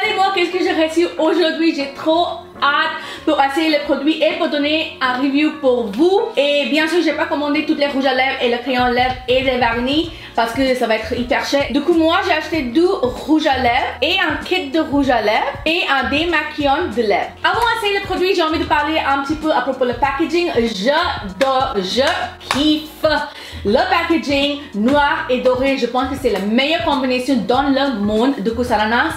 Regardez-moi qu'est-ce que j'ai reçu aujourd'hui. J'ai trop hâte pour essayer les produits et pour donner un review pour vous. Et bien sûr, j'ai pas commandé toutes les rouges à lèvres et le crayon à lèvres et les vernis parce que ça va être hyper cher. Du coup, moi, j'ai acheté 2 rouges à lèvres et un kit de rouge à lèvres et un démaquillant de lèvres. Avant d'essayer le produit, j'ai envie de parler un petit peu à propos du packaging. J'adore, je kiffe le packaging noir et doré. Je pense que c'est la meilleure combinaison dans le monde. Du coup, Salanas,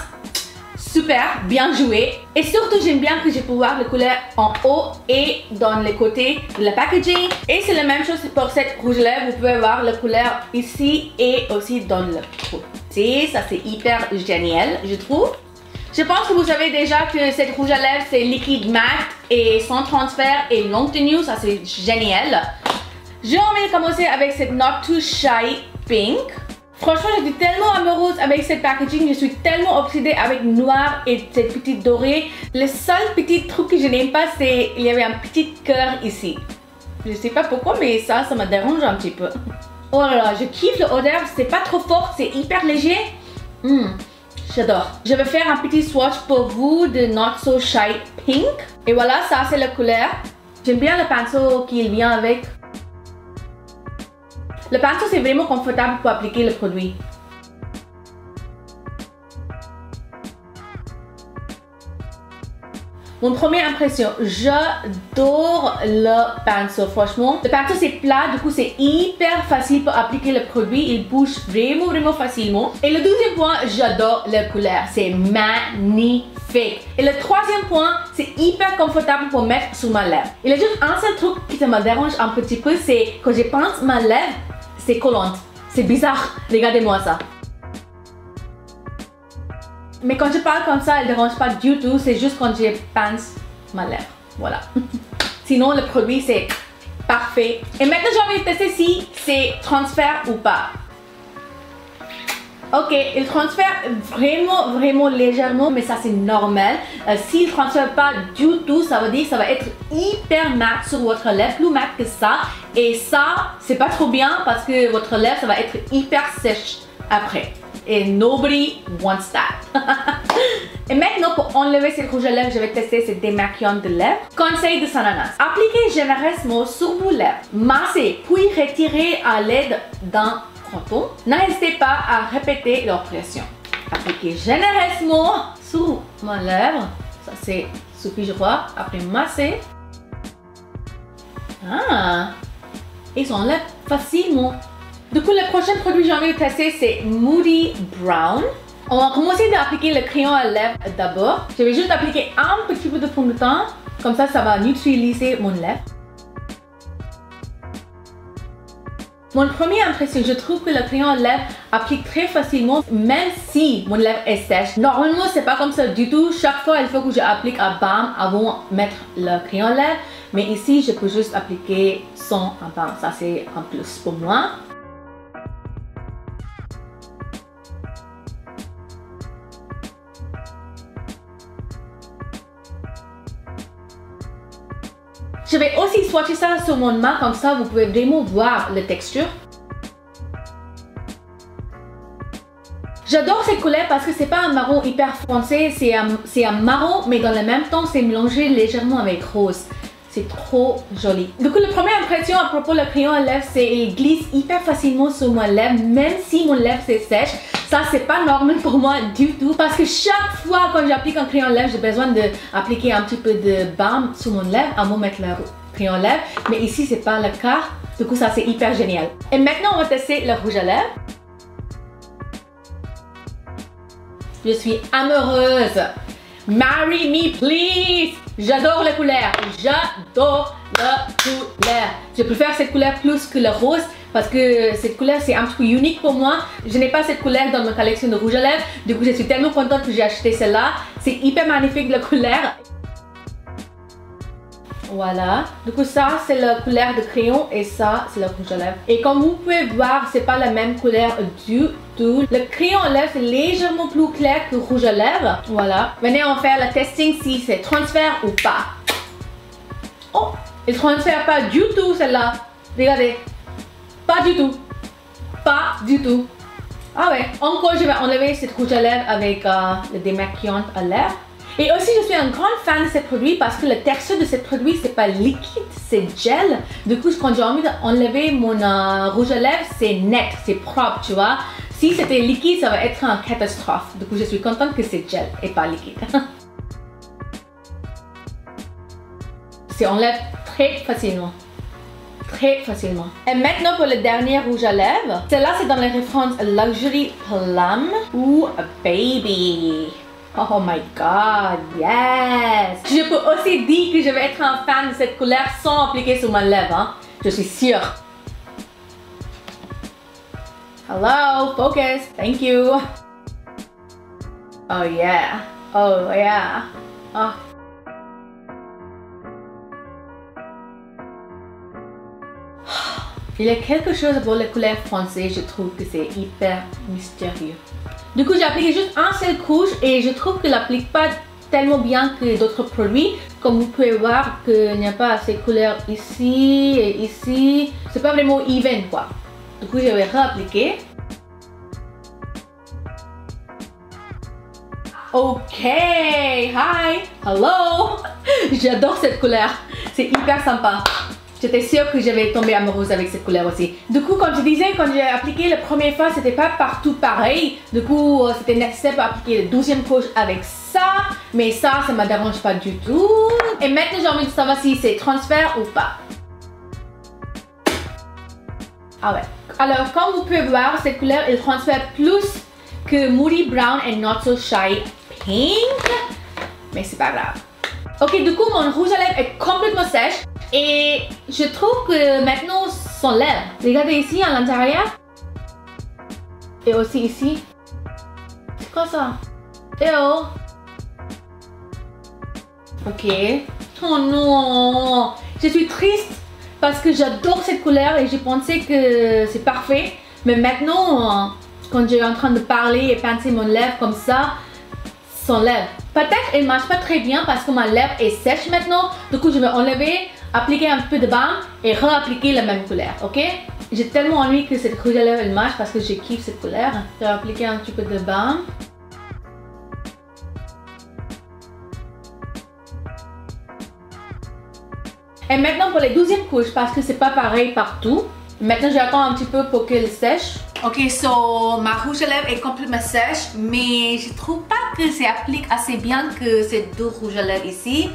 super, bien joué. Et surtout, j'aime bien que j'ai pu voir les couleurs en haut et dans les côtés de la packaging. Et c'est la même chose pour cette rouge à lèvres. Vous pouvez voir la couleur ici et aussi dans le côté. Ça, c'est hyper génial, je trouve. Je pense que vous savez déjà que cette rouge à lèvres, c'est liquide mat et sans transfert et longue tenue. Ça, c'est génial. J'ai envie de commencer avec cette Not Too Shy Pink. Franchement, j'étais tellement amoureuse avec cette packaging. Je suis tellement obsédée avec noir et cette petite dorée. Le seul petit truc que je n'aime pas, c'est qu'il y avait un petit cœur ici. Je sais pas pourquoi, mais ça me dérange un petit peu. Oh là là, je kiffe l'odeur. C'est pas trop fort, c'est hyper léger. J'adore. Je vais faire un petit swatch pour vous de Not So Shy Pink. Et voilà, ça c'est la couleur. J'aime bien le pinceau qui vient avec. Le pinceau, c'est vraiment confortable pour appliquer le produit. Mon première impression, j'adore le pinceau, franchement. Le pinceau, c'est plat, du coup, c'est hyper facile pour appliquer le produit. Il bouge vraiment facilement. Et le deuxième point, j'adore la couleur. C'est magnifique. Et le troisième point, c'est hyper confortable pour mettre sur ma lèvre. Il y a juste un seul truc qui me dérange un petit peu, c'est quand je pince ma lèvre, c'est collante. C'est bizarre. Regardez-moi ça. Mais quand je parle comme ça, elle ne dérange pas du tout. C'est juste quand je pince ma lèvre. Voilà. Sinon, le produit, c'est parfait. Et maintenant, j'ai envie de tester si c'est transfert ou pas. Ok, il transfère vraiment légèrement, mais ça c'est normal. S'il ne transfère pas du tout, ça veut dire que ça va être hyper mat sur votre lèvre, plus mat que ça. Et ça, c'est pas trop bien parce que votre lèvre, ça va être hyper sèche après. Et nobody wants that. Et maintenant, pour enlever cette rouge à lèvres, je vais tester ce démaquillant de lèvres. Conseil de Salanas. Appliquez généreusement sur vos lèvres. Massez, puis retirez à l'aide d'un coton. N'hésitez pas à répéter l'opération. Appliquez généreusement sur ma lèvre. Ça c'est suffit, je crois. Après masser. Et ils s'enlèvent facilement. Du coup, le prochain produit que j'ai envie de tester, c'est Moody Brown. On va commencer d'appliquer le crayon à lèvres d'abord. Je vais juste appliquer un petit peu de fond de teint. Comme ça va neutraliser mon lèvre. Mon première impression, je trouve que le crayon à lèvres applique très facilement, même si mon lèvre est sèche. Normalement, c'est pas comme ça du tout. Chaque fois, il faut que j'applique un balm avant de mettre le crayon à lèvres. Mais ici, je peux juste appliquer sans un balm. Ça, c'est un plus pour moi. Je vais aussi swatcher ça sur mon main, comme ça vous pouvez vraiment voir la texture. J'adore cette couleur parce que c'est pas un marron hyper foncé, c'est un marron mais dans le même temps c'est mélangé légèrement avec rose. C'est trop joli. Du coup, la première impression à propos du crayon à lèvres, c'est qu'il glisse hyper facilement sur mon lèvre, même si mon lèvre c'est sèche. Ça, c'est pas normal pour moi du tout parce que chaque fois quand j'applique un crayon à lèvres, j'ai besoin d'appliquer un petit peu de balm sur mon lèvre avant de mettre le crayon à lèvres. Mais ici, c'est pas le cas. Du coup, ça, c'est hyper génial. Et maintenant, on va tester le rouge à lèvres. Je suis amoureuse. Marry me, please. J'adore la couleur. J'adore la couleur. Je préfère cette couleur plus que le rose parce que cette couleur c'est un petit peu unique pour moi. Je n'ai pas cette couleur dans ma collection de rouge à lèvres. Du coup, je suis tellement contente que j'ai acheté celle-là. C'est hyper magnifique la couleur. Voilà. Du coup, ça c'est la couleur de crayon et ça c'est le rouge à lèvres. Et comme vous pouvez voir, c'est pas la même couleur du tout. Le crayon à lèvres c'est légèrement plus clair que le rouge à lèvres. Voilà. Venez on faire le testing si c'est transfert ou pas. Oh, il transfère pas du tout celle-là. Regardez. Pas du tout. Pas du tout. Ah ouais. Encore, je vais enlever cette rouge à lèvres avec le démaquillant à lèvres. Et aussi, je suis un grand fan de ce produit parce que le texture de ce produit, c'est pas liquide, c'est gel. Du coup, quand j'ai envie d'enlever mon rouge à lèvres, c'est net, c'est propre, tu vois. Si c'était liquide, ça va être une catastrophe. Du coup, je suis contente que c'est gel et pas liquide. C'est enlève très facilement. Très facilement. Et maintenant pour le dernier rouge à lèvres. Celle-là, c'est dans les références Luxury Plum ou Baby. Oh my god, yes! Je peux aussi dire que je vais être un fan de cette couleur sans appliquer sur ma lèvre, hein? Je suis sûre. Hello, focus, thank you. Oh yeah, oh yeah. Oh. Il y a quelque chose pour les couleurs foncées, je trouve que c'est hyper mystérieux. Du coup, j'ai appliqué juste un seul couche et je trouve qu'il n'applique pas tellement bien que d'autres produits. Comme vous pouvez voir qu'il n'y a pas assez de couleurs ici et ici. C'est pas vraiment even quoi. Du coup, je vais réappliquer. Ok, hi, hello. J'adore cette couleur, c'est hyper sympa. J'étais sûre que j'avais tombé amoureuse avec cette couleur aussi. Du coup, comme je disais, quand j'ai appliqué la première fois, c'était pas partout pareil. Du coup, c'était nécessaire pour appliquer la deuxième couche avec ça. Mais ça me dérange pas du tout. Et maintenant, j'ai envie de savoir si c'est transfert ou pas. Ah ouais. Alors, comme vous pouvez voir, cette couleur, elle transfère plus que Moody Brown et Not So Shy Pink. Mais c'est pas grave. Ok, du coup, mon rouge à lèvres est complètement sèche. Et je trouve que maintenant, son lèvres. Regardez ici, à l'intérieur. Et aussi ici. C'est quoi ça? Oh. Ok. Oh non. Je suis triste parce que j'adore cette couleur et je pensais que c'est parfait. Mais maintenant, quand je suis en train de parler et pincer mon lèvre comme ça, son lèvre. Peut-être elle marche pas très bien parce que ma lèvre est sèche maintenant. Du coup, je vais enlever, appliquer un peu de baume et réappliquer la même couleur, ok? J'ai tellement envie que cette rouge à lèvres elle marche parce que je kiffe cette couleur. Je vais appliquer un petit peu de baume. Et maintenant pour les 12e couches parce que c'est pas pareil partout. Maintenant j'attends un petit peu pour qu'elle sèche. Ok, so ma rouge à lèvres est complètement sèche, mais je trouve pas que ça applique assez bien que ces deux rouges à lèvres ici.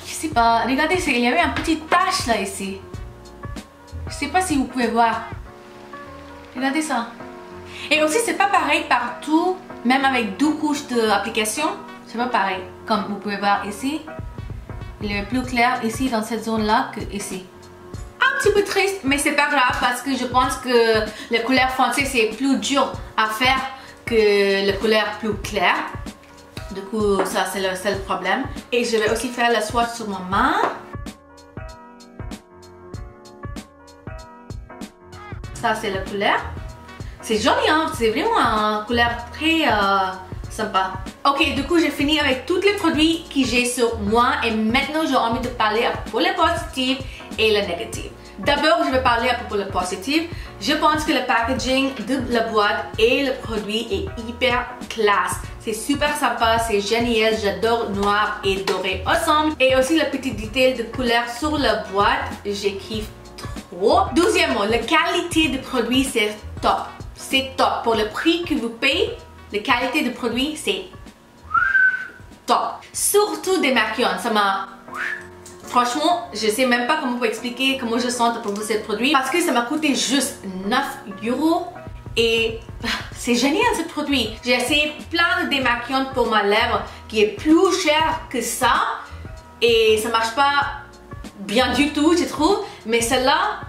Je sais pas, regardez, il y avait une petite tache là ici. Je sais pas si vous pouvez voir. Regardez ça. Et aussi c'est pas pareil partout, même avec deux couches d'application, c'est pas pareil. Comme vous pouvez voir ici, il est plus clair ici dans cette zone là que ici. Un petit peu triste, mais c'est pas grave parce que je pense que les couleurs foncées c'est plus dur à faire que les couleurs plus claires. Du coup, ça c'est le seul problème. Et je vais aussi faire le swatch sur ma main. Ça c'est la couleur. C'est joli, hein? C'est vraiment une couleur très sympa. Ok, du coup j'ai fini avec tous les produits que j'ai sur moi et maintenant j'ai envie de parler à propos les positifs et les négatifs. D'abord, je vais parler à propos des positifs. Je pense que le packaging de la boîte et le produit est hyper classe. C'est super sympa, c'est génial. J'adore noir et doré ensemble. Et aussi le petit détail de couleur sur la boîte, je kiffe trop. Deuxièmement, la qualité du produit c'est top. C'est top. Pour le prix que vous payez, la qualité du produit c'est top. Surtout des maquillants, ça m'a... Franchement, je sais même pas comment vous expliquer comment je sens à propos de ce produit parce que ça m'a coûté juste 9 € et c'est génial ce produit. J'ai essayé plein de démaquillants pour ma lèvre qui est plus cher que ça et ça marche pas bien du tout je trouve, mais celle-là,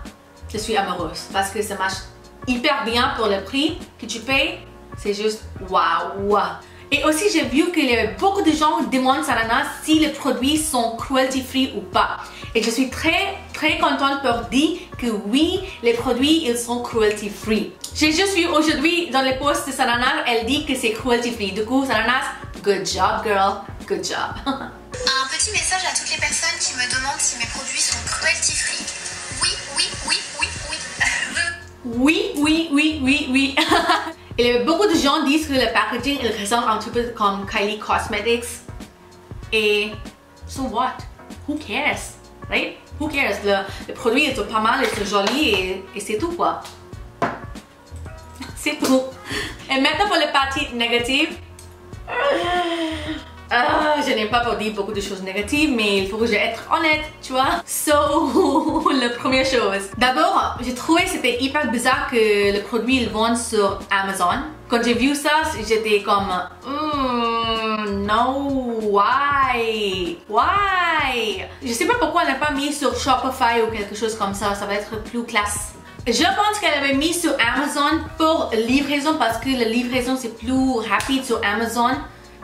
je suis amoureuse parce que ça marche hyper bien pour le prix que tu payes, c'est juste waouh. Et aussi, j'ai vu qu'il y avait beaucoup de gens qui demandent Sananas si les produits sont cruelty free ou pas. Et je suis très contente pour dire que oui, les produits ils sont cruelty free. J'ai juste vu aujourd'hui dans les posts de Sananas, elle dit que c'est cruelty free. Du coup, Sananas, good job girl, good job. Un petit message à toutes les personnes qui me demandent si mes produits sont cruelty free. Oui, oui, oui, oui, oui. Oui, oui, oui, oui, oui. Et beaucoup de gens disent que le packaging il ressemble un petit peu comme Kylie Cosmetics. Et so what? Who cares? Right? Who cares? Le produit est pas mal, c'est joli et c'est tout quoi. C'est tout. Et maintenant pour les parties négatives. Je n'aime pas pour dire beaucoup de choses négatives, mais il faut que j'être honnête, tu vois. So, la première chose. D'abord, j'ai trouvé c'était hyper bizarre que le produit il vend sur Amazon. Quand j'ai vu ça, j'étais comme, no, why? Why? Je sais pas pourquoi elle n'a pas mis sur Shopify ou quelque chose comme ça va être plus classe. Je pense qu'elle avait mis sur Amazon pour livraison parce que la livraison c'est plus rapide sur Amazon,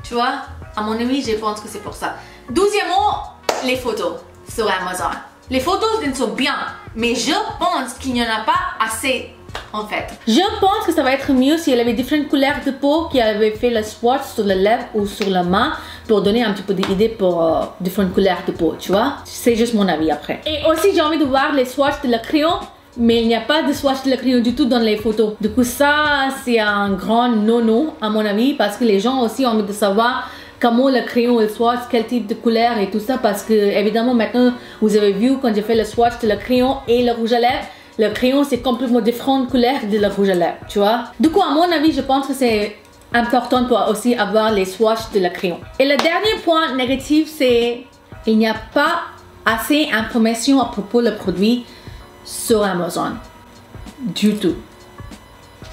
tu vois. À mon avis, je pense que c'est pour ça. Deuxièmement, les photos sur Amazon. Les photos, elles sont bien, mais je pense qu'il n'y en a pas assez, en fait. Je pense que ça va être mieux si elle avait différentes couleurs de peau, qu'elle avait fait le swatch sur les lèvres ou sur la main pour donner un petit peu d'idée pour différentes couleurs de peau, tu vois. C'est juste mon avis après. Et aussi, j'ai envie de voir les swatchs de la crayon. Mais il n'y a pas de swatch de la crayon du tout dans les photos. Du coup, ça, c'est un grand no-no, à mon avis, parce que les gens aussi ont envie de savoir comment le crayon il swatch, quel type de couleur et tout ça, parce que, évidemment, maintenant, vous avez vu quand j'ai fait le swatch de la crayon et le rouge à lèvres, le crayon, c'est complètement différentes couleurs de le rouge à lèvres, tu vois. Du coup, à mon avis, je pense que c'est important pour aussi avoir les swatchs de la crayon. Et le dernier point négatif, c'est il n'y a pas assez d'informations à propos du produit sur Amazon du tout.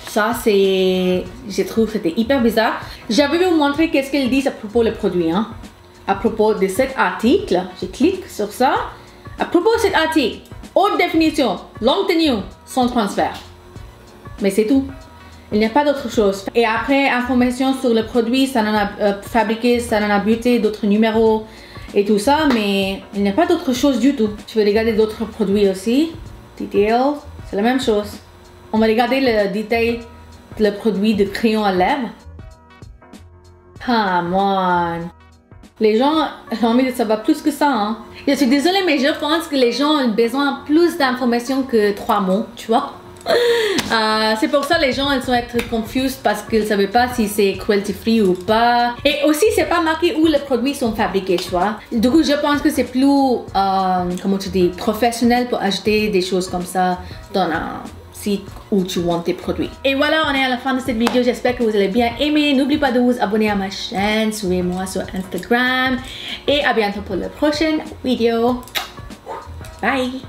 Ça c'est, je trouve que c'était hyper bizarre. J'avais vous montrer qu'est-ce qu'ils disent à propos du produit, hein. À propos de cet article, je clique sur ça. À propos de cet article, haute définition, longue tenue, sans transfert. Mais c'est tout. Il n'y a pas d'autre chose. Et après, information sur le produit, ça en a fabriqué, ça en a buté, d'autres numéros et tout ça, mais il n'y a pas d'autre chose du tout. Je vais regarder d'autres produits aussi. Details, c'est la même chose. On va regarder le détail de le produit de crayon à lèvres. Come on. Les gens ont envie de savoir plus que ça, hein. Je suis désolée, mais je pense que les gens ont besoin de plus d'informations que 3 mots, tu vois. C'est pour ça que les gens ils sont être confus parce qu'ils ne savaient pas si c'est cruelty free ou pas. Et aussi c'est pas marqué où les produits sont fabriqués, tu vois. Du coup je pense que c'est plus comment tu dis, professionnel pour acheter des choses comme ça dans un site où tu vends tes produits. Et voilà, on est à la fin de cette vidéo. J'espère que vous allez bien aimer. N'oubliez pas de vous abonner à ma chaîne, suivez-moi sur Instagram et à bientôt pour la prochaine vidéo. Bye.